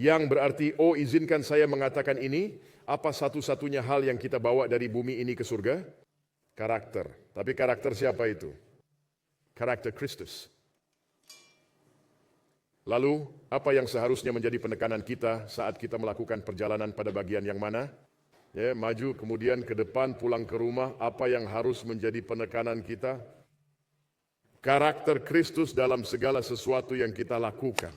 Yang berarti, oh izinkan saya mengatakan ini, apa satu-satunya hal yang kita bawa dari bumi ini ke surga? Karakter. Tapi karakter siapa itu? Karakter Kristus. Lalu, apa yang seharusnya menjadi penekanan kita saat kita melakukan perjalanan pada bagian yang mana? Ya, maju kemudian ke depan, pulang ke rumah, apa yang harus menjadi penekanan kita? Karakter Kristus dalam segala sesuatu yang kita lakukan.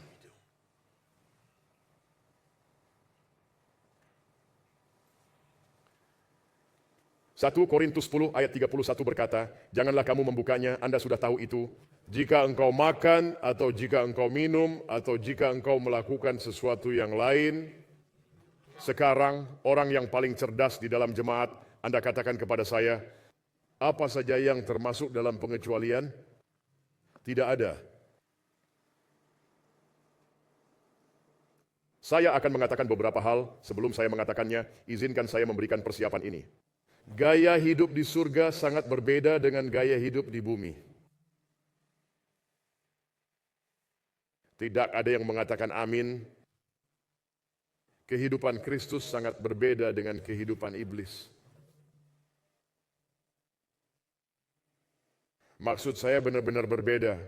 1 Korintus 10 ayat 31 berkata, janganlah kamu membukanya, Anda sudah tahu itu. Jika engkau makan, atau jika engkau minum, atau jika engkau melakukan sesuatu yang lain, sekarang orang yang paling cerdas di dalam jemaat, Anda katakan kepada saya, apa saja yang termasuk dalam pengecualian? Tidak ada. Saya akan mengatakan beberapa hal, sebelum saya mengatakannya, izinkan saya memberikan persiapan ini. Gaya hidup di surga sangat berbeda dengan gaya hidup di bumi. Tidak ada yang mengatakan amin. Kehidupan Kristus sangat berbeda dengan kehidupan iblis. Maksud saya benar-benar berbeda.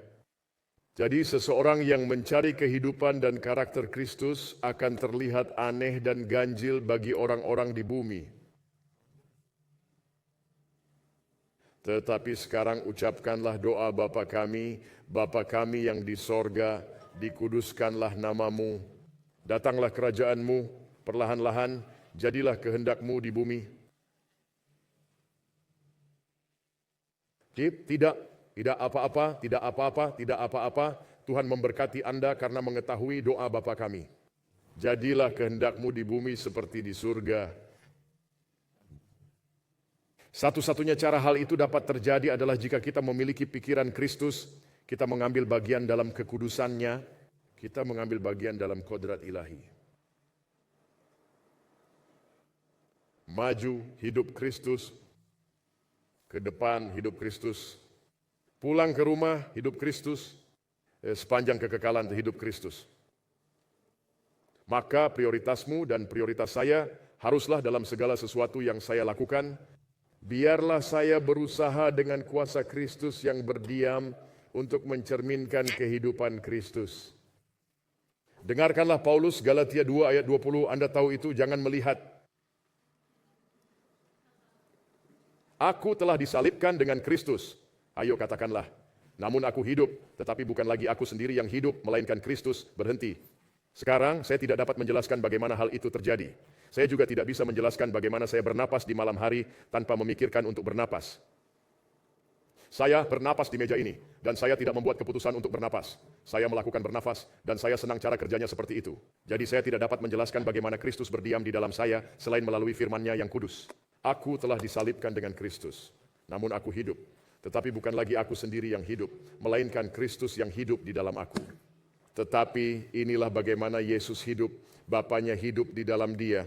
Jadi seseorang yang mencari kehidupan dan karakter Kristus akan terlihat aneh dan ganjil bagi orang-orang di bumi. Tetapi sekarang ucapkanlah doa Bapa kami yang di sorga, dikuduskanlah namamu, datanglah kerajaanmu, perlahan-lahan jadilah kehendakmu di bumi. Tidak apa-apa, Tuhan memberkati Anda karena mengetahui doa Bapa kami. Jadilah kehendakmu di bumi seperti di surga. Satu-satunya cara hal itu dapat terjadi adalah jika kita memiliki pikiran Kristus, kita mengambil bagian dalam kekudusannya, kita mengambil bagian dalam kodrat ilahi. Maju hidup Kristus, ke depan hidup Kristus, pulang ke rumah hidup Kristus, sepanjang kekekalan hidup Kristus. Maka prioritasmu dan prioritas saya haruslah dalam segala sesuatu yang saya lakukan, biarlah saya berusaha dengan kuasa Kristus yang berdiam untuk mencerminkan kehidupan Kristus. Dengarkanlah Paulus, Galatia 2 ayat 20, Anda tahu itu, jangan melihat. Aku telah disalibkan dengan Kristus. Ayo katakanlah, namun aku hidup, tetapi bukan lagi aku sendiri yang hidup, melainkan Kristus. Berhenti. Sekarang saya tidak dapat menjelaskan bagaimana hal itu terjadi. Saya juga tidak bisa menjelaskan bagaimana saya bernapas di malam hari tanpa memikirkan untuk bernapas. Saya bernapas di meja ini, dan saya tidak membuat keputusan untuk bernapas. Saya melakukan bernafas, dan saya senang cara kerjanya seperti itu. Jadi saya tidak dapat menjelaskan bagaimana Kristus berdiam di dalam saya, selain melalui firman-Nya yang kudus. Aku telah disalibkan dengan Kristus, namun aku hidup. Tetapi bukan lagi aku sendiri yang hidup, melainkan Kristus yang hidup di dalam aku. Tetapi inilah bagaimana Yesus hidup, Bapanya hidup di dalam Dia.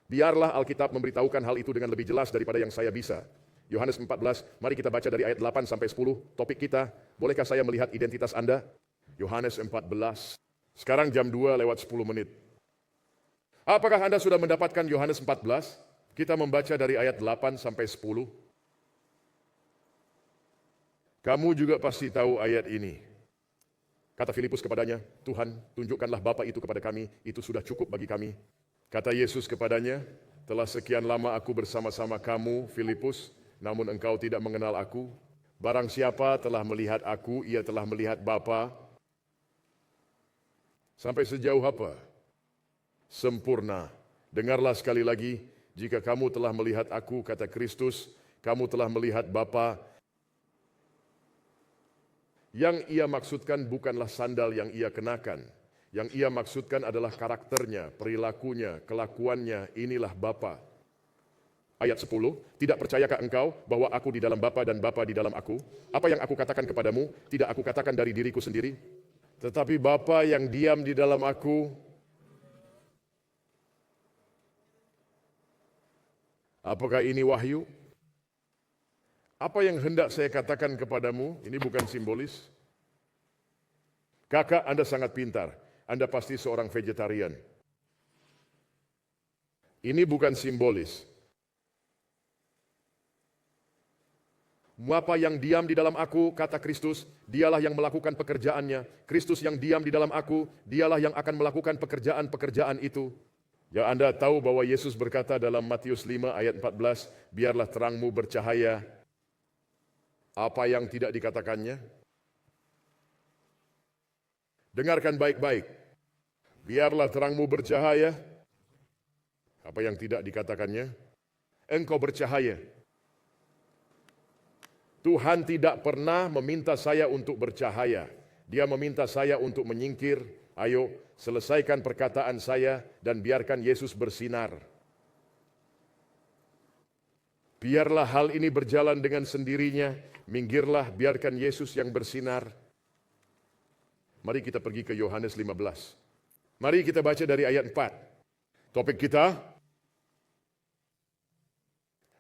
Biarlah Alkitab memberitahukan hal itu dengan lebih jelas daripada yang saya bisa. Yohanes 14, mari kita baca dari ayat 8 sampai 10. Topik kita, bolehkah saya melihat identitas Anda? Yohanes 14. Sekarang jam 2 lewat 10 menit. Apakah Anda sudah mendapatkan Yohanes 14? Kita membaca dari ayat 8 sampai 10. Kamu juga pasti tahu ayat ini. Kata Filipus kepadanya, Tuhan, tunjukkanlah Bapa itu kepada kami, itu sudah cukup bagi kami. Kata Yesus kepadanya, telah sekian lama aku bersama-sama kamu, Filipus, namun engkau tidak mengenal aku. Barang siapa telah melihat aku, ia telah melihat Bapa. Sampai sejauh apa? Sempurna. Dengarlah sekali lagi, jika kamu telah melihat aku, kata Kristus, kamu telah melihat Bapa. Yang ia maksudkan bukanlah sandal yang ia kenakan. Yang ia maksudkan adalah karakternya, perilakunya, kelakuannya, inilah Bapa. Ayat 10, tidak percayakah engkau bahwa aku di dalam Bapa dan Bapa di dalam aku? Apa yang aku katakan kepadamu, tidak aku katakan dari diriku sendiri. Tetapi Bapa yang diam di dalam aku. Apakah ini wahyu? Apa yang hendak saya katakan kepadamu, ini bukan simbolis. Kakak, Anda sangat pintar. Anda pasti seorang vegetarian. Ini bukan simbolis. Bapa yang diam di dalam aku, kata Kristus, dialah yang melakukan pekerjaannya. Kristus yang diam di dalam aku, dialah yang akan melakukan pekerjaan-pekerjaan itu. Ya, Anda tahu bahwa Yesus berkata dalam Matius 5 ayat 14, biarlah terangmu bercahaya. Apa yang tidak dikatakannya? Dengarkan baik-baik. Biarlah terangmu bercahaya. Apa yang tidak dikatakannya? Engkau bercahaya. Tuhan tidak pernah meminta saya untuk bercahaya. Dia meminta saya untuk menyingkir. Ayo, selesaikan perkataan saya dan biarkan Yesus bersinar. Biarlah hal ini berjalan dengan sendirinya. Minggirlah, biarkan Yesus yang bersinar. Mari kita pergi ke Yohanes 15. Mari kita baca dari ayat 4. Topik kita,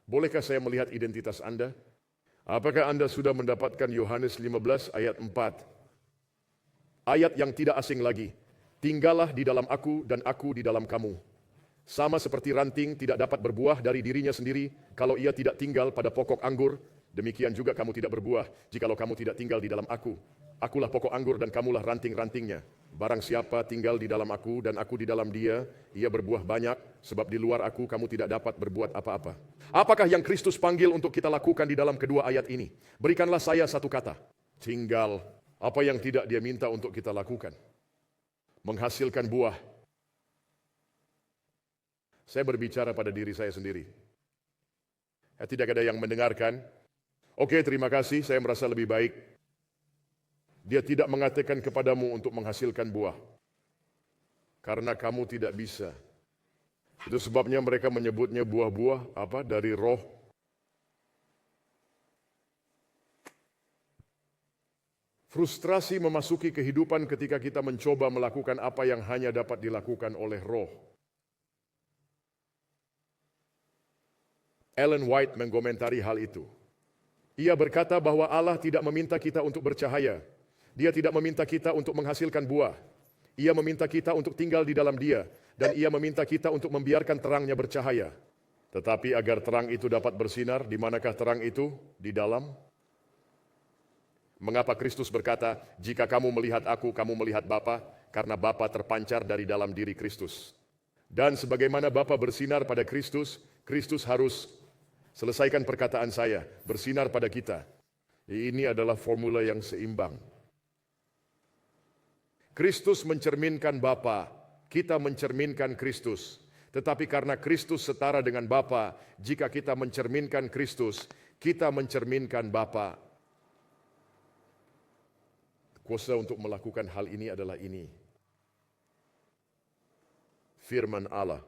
bolehkah saya melihat identitas Anda? Apakah Anda sudah mendapatkan Yohanes 15 ayat 4? Ayat yang tidak asing lagi. Tinggallah di dalam aku dan aku di dalam kamu. Sama seperti ranting tidak dapat berbuah dari dirinya sendiri kalau ia tidak tinggal pada pokok anggur, demikian juga kamu tidak berbuah jikalau kamu tidak tinggal di dalam aku. Akulah pokok anggur dan kamulah ranting-rantingnya. Barang siapa tinggal di dalam aku dan aku di dalam dia, ia berbuah banyak, sebab di luar aku kamu tidak dapat berbuat apa-apa. Apakah yang Kristus panggil untuk kita lakukan di dalam kedua ayat ini? Berikanlah saya satu kata, tinggal. Apa yang tidak dia minta untuk kita lakukan? Menghasilkan buah. Saya berbicara pada diri saya sendiri. Tidak ada yang mendengarkan. Oke, terima kasih, saya merasa lebih baik. Dia tidak mengatakan kepadamu untuk menghasilkan buah. Karena kamu tidak bisa. Itu sebabnya mereka menyebutnya buah-buah dari roh. Frustrasi memasuki kehidupan ketika kita mencoba melakukan apa yang hanya dapat dilakukan oleh roh. Ellen White mengomentari hal itu. Ia berkata bahwa Allah tidak meminta kita untuk bercahaya. Dia tidak meminta kita untuk menghasilkan buah. Ia meminta kita untuk tinggal di dalam Dia. Dan Ia meminta kita untuk membiarkan terangnya bercahaya. Tetapi agar terang itu dapat bersinar, di manakah terang itu? Di dalam. Mengapa Kristus berkata, jika kamu melihat aku, kamu melihat Bapa, karena Bapa terpancar dari dalam diri Kristus. Dan sebagaimana Bapa bersinar pada Kristus, Kristus harus selesaikan perkataan saya, bersinar pada kita. Ini adalah formula yang seimbang. Kristus mencerminkan Bapa, kita mencerminkan Kristus. Tetapi karena Kristus setara dengan Bapa, jika kita mencerminkan Kristus, kita mencerminkan Bapa. Kuasa untuk melakukan hal ini adalah ini. Firman Allah.